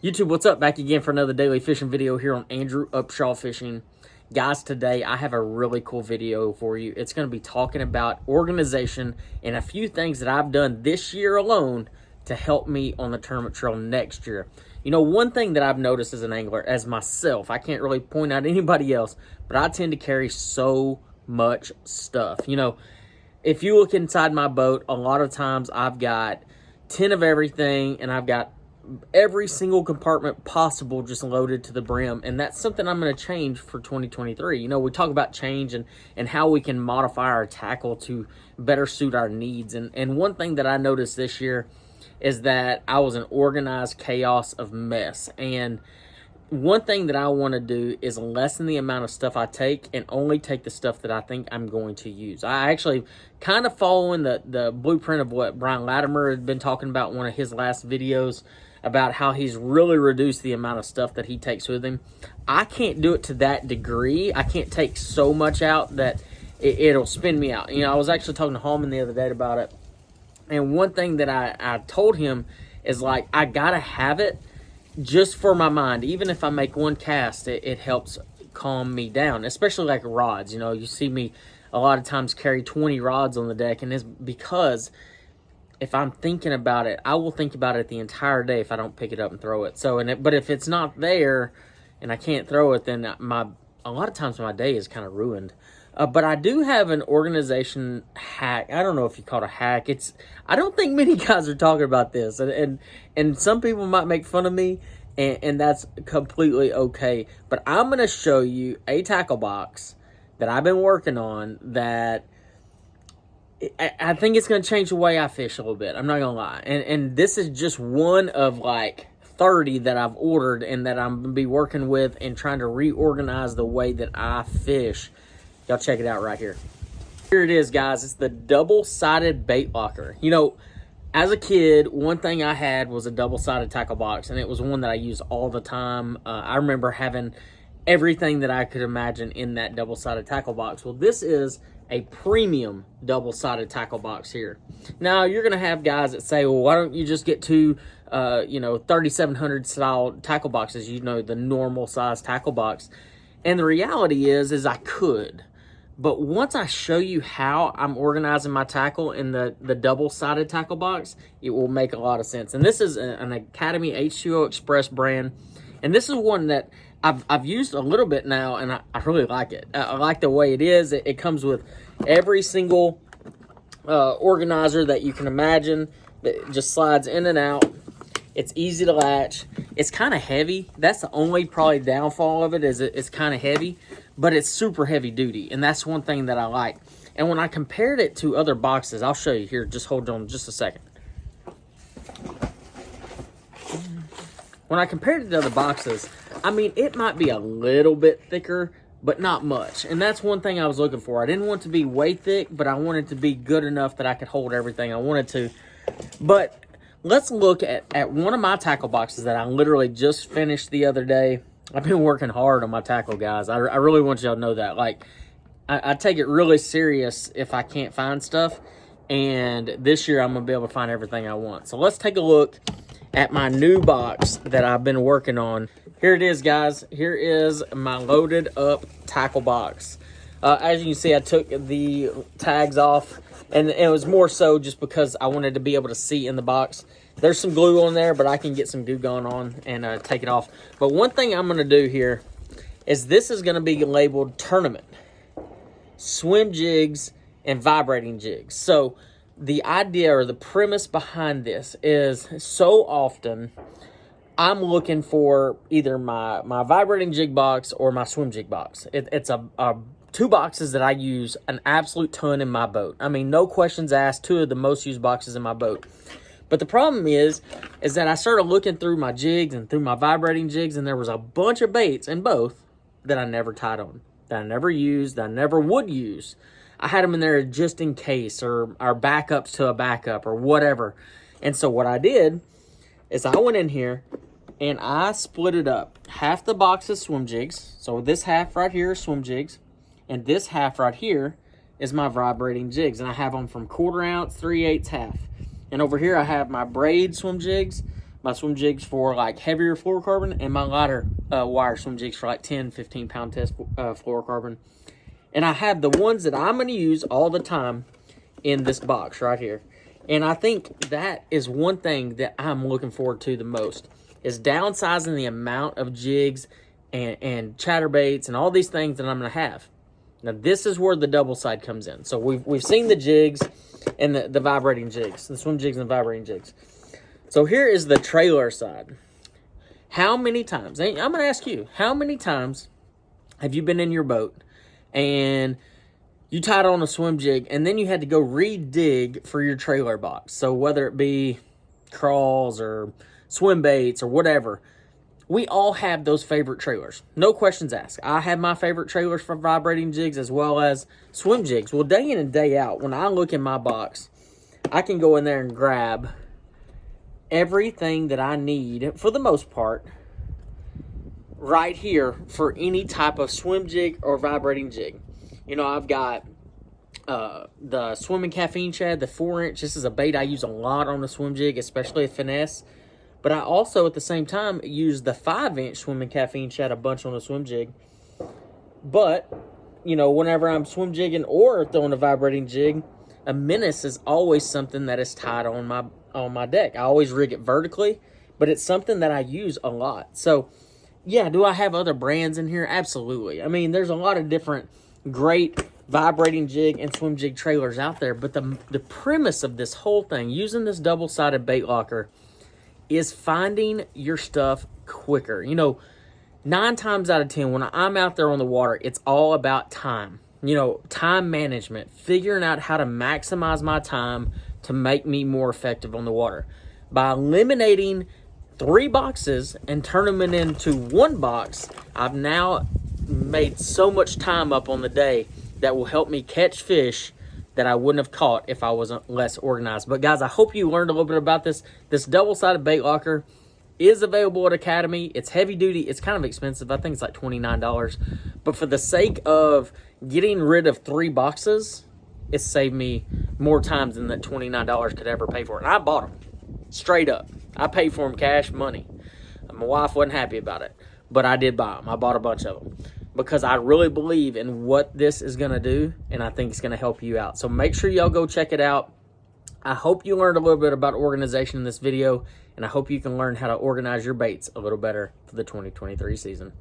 YouTube, what's up? Back again for another daily fishing video here on Andrew Upshaw Fishing. Guys, today I have a really cool video for you. It's going to be talking about organization and a few things that I've done this year alone to help me on the tournament trail next year. You know, one thing that I've noticed as an angler, as myself, I can't really point out anybody else, but I tend to carry so much stuff. You know, if you look inside my boat, a lot of times I've got 10 of everything and I've got every single compartment possible just loaded to the brim, and that's something I'm going to change for 2023. You know, we talk about change and how we can modify our tackle to better suit our needs, and one thing that I noticed this year is that I was an organized chaos of mess. And one thing that I want to do is lessen the amount of stuff I take and only take the stuff that I think I'm going to use. I actually kind of following the blueprint of what Brian Latimer had been talking about in one of his last videos about how he's really reduced the amount of stuff that he takes with him. I can't do it to that degree. I can't take so much out that it'll spin me out. You know, I was actually talking to Hallman the other day about it, and one thing that I told him is, like, I gotta have it just for my mind. Even if I make one cast, it helps calm me down, especially like rods. You know, you see me a lot of times carry 20 rods on the deck, and it's because if I'm thinking about it, I will think about it the entire day if I don't pick it up and throw it. So, but if it's not there and I can't throw it, then a lot of times my day is kind of ruined. But I do have an organization hack. I don't know if you call it a hack. I don't think many guys are talking about this, and some people might make fun of me, and that's completely okay. But I'm going to show you a tackle box that I've been working on that I think it's going to change the way I fish a little bit. I'm not going to lie. And this is just one of like 30 that I've ordered and that I'm going to be working with and trying to reorganize the way that I fish. Y'all check it out right here. Here it is, guys. It's the double-sided bait locker. You know, as a kid, one thing I had was a double-sided tackle box, and it was one that I used all the time. I remember having everything that I could imagine in that double-sided tackle box. Well, this is a premium double-sided tackle box here. Now, you're going to have guys that say, well, why don't you just get two, 3700 style tackle boxes, you know, the normal size tackle box. And the reality is I could. But once I show you how I'm organizing my tackle in the double-sided tackle box, it will make a lot of sense. And this is an Academy H2O Express brand. And this is one that I've used a little bit now, and I really like it. I like the way it is. It comes with every single organizer that you can imagine. It just slides in and out. It's easy to latch. It's kind of heavy. That's the only probably downfall of it, is it's kind of heavy, but it's super heavy duty, and that's one thing that I like. And when I compared it to other boxes, I'll show you here. Just hold on just a second. When I compared it to other boxes, I mean, it might be a little bit thicker, but not much. And that's one thing I was looking for. I didn't want it to be way thick, but I wanted it to be good enough that I could hold everything I wanted to. But let's look at one of my tackle boxes that I literally just finished the other day. I've been working hard on my tackle, guys. I really want y'all to know that. Like, I take it really serious if I can't find stuff. And this year, I'm going to be able to find everything I want. So let's take a look at my new box that I've been working on. Here it is, guys. Here is my loaded up tackle box. As you can see, I took the tags off, and it was more so just because I wanted to be able to see in the box. There's some glue on there, but I can get some glue going on and take it off. But one thing I'm going to do here is this is going to be labeled tournament, swim jigs, and vibrating jigs. So the idea or the premise behind this is, so often I'm looking for either my vibrating jig box or my swim jig box. It's two boxes that I use an absolute ton in my boat. I mean, no questions asked, two of the most used boxes in my boat. But the problem is that I started looking through my jigs and through my vibrating jigs, and there was a bunch of baits in both that I never tied on, that I never used, that I never would use. I had them in there just in case, or backups to a backup, or whatever. And so what I did is I went in here and I split it up. Half the box is swim jigs. So this half right here is swim jigs. And this half right here is my vibrating jigs. And I have them from 1/4 ounce, 3/8 half. And over here I have my braid swim jigs, my swim jigs for like heavier fluorocarbon, and my lighter wire swim jigs for like 10, 15 pound test fluorocarbon. And I have the ones that I'm going to use all the time in this box right here. And I think that is one thing that I'm looking forward to the most, is downsizing the amount of jigs and chatterbaits and all these things that I'm going to have. Now, this is where the double side comes in. So we've seen the jigs and the vibrating jigs, the swim jigs and vibrating jigs. So here is the trailer side. How many times, I'm going to ask you, how many times have you been in your boat and you tied on a swim jig and then you had to go re-dig for your trailer box? So whether it be crawls or swim baits or whatever, we all have those favorite trailers. No questions asked. I have my favorite trailers for vibrating jigs as well as swim jigs. Well, day in and day out, when I look in my box, I can go in there and grab everything that I need, for the most part, right here for any type of swim jig or vibrating jig. You know, I've got the Swimming Caffeine Shad, the 4-inch. This is a bait I use a lot on the swim jig, especially a finesse. But I also, at the same time, use the 5-inch Swimming Caffeine Shad a bunch on the swim jig. But, you know, whenever I'm swim jigging or throwing a vibrating jig, a Menace is always something that is tied on my deck. I always rig it vertically, but it's something that I use a lot. So, yeah, do I have other brands in here? Absolutely. I mean, there's a lot of different great vibrating jig and swim jig trailers out there, but the premise of this whole thing, using this double-sided bait locker, is finding your stuff quicker. You know, 9 times out of 10, when I'm out there on the water, it's all about time. You know, time management, figuring out how to maximize my time to make me more effective on the water. By eliminating 3 boxes and turning them into 1 box, I've now made so much time up on the day that will help me catch fish that I wouldn't have caught if I wasn't less organized. But guys, I hope you learned a little bit about this. This double-sided bait locker is available at Academy. It's heavy duty. It's kind of expensive. I think it's like $29. But for the sake of getting rid of 3 boxes, it saved me more times than that $29 could ever pay for it. And I bought them straight up. I paid for them cash money. My wife wasn't happy about it, but I did buy them. I bought a bunch of them because I really believe in what this is going to do, and I think it's going to help you out. So make sure y'all go check it out. I hope you learned a little bit about organization in this video, and I hope you can learn how to organize your baits a little better for the 2023 season.